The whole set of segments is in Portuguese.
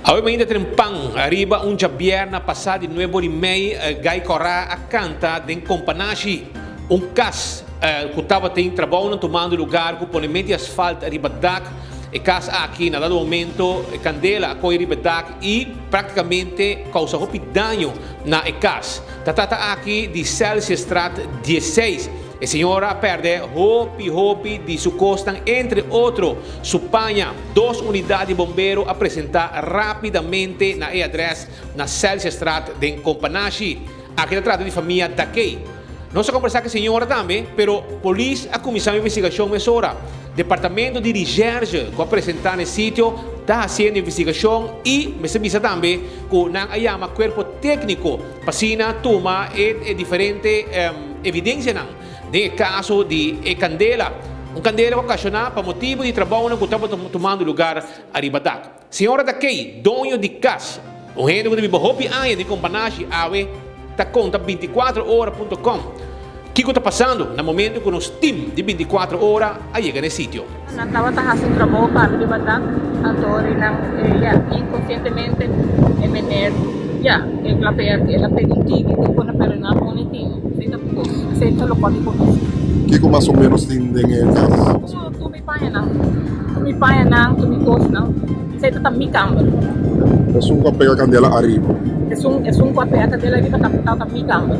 Obviamente trempang arriba un giabierna passati 9 di mei gai corà accanto den companashi un cas que estava tem trabalho tomando lugar com polimento de asfalto ribadak e cas aqui na dado momento candela coi ribadak e praticamente causa hopi danho na cas tatata aqui de Celsius Strat 16. A senhora perde hopi de su costa, entre outros, supanha 2 unidades de bombeiro apresentar rapidamente na adressa na Celsius Strat de Companashi. Aqui se trata de família daqui. Não se conversar com a senhora também, pero polícia a comissão de investigação mesora. Departamento de recherche que apresentar no sítio está fazendo investigação e me avisa também que não há corpo técnico para tomar diferente evidência não. De caso de candela, candela ocasional para motivo de trabalho que estava tomando lugar a Ribadak. Senhora daqui, dono de casa, gente que deve hopi aia de companhia, ave, tá conta 24horas.com. O que está passando no momento que nos team de 24 horas a chegar no sítio? Estava fazendo trabalho para o Ribadak, então, inconscientemente, é menor. Ela pega um tigre e põe para na bonitinho. Aceita lo pode começar. Kiko mais ou menos tem em casa. Tu me paia não, tu me gosta não. Aceita também câmera. É um que pega a candela arriba. É um que pega a candela arriba também câmera.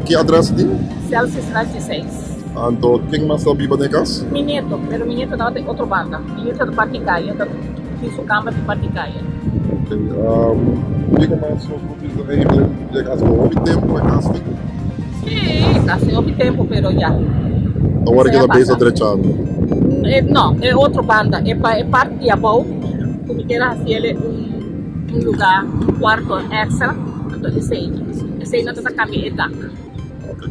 Que adresse tem? Celsius Strat 16. Então, quem mais está vivo na casa? Minha neto, pero minha neto tem outra banda. Minha neto é do Particaia, tem sua câmera de Particaia. Kiko mais os grupos de casa. Houve tempo na casa? Sim, assim houve tempo, pero já. Agora que ela pensa direito. Não, é outra banda, é parte de above, como que era fazer um lugar, um quarto extra, então esse aí não está caminhando. Ok.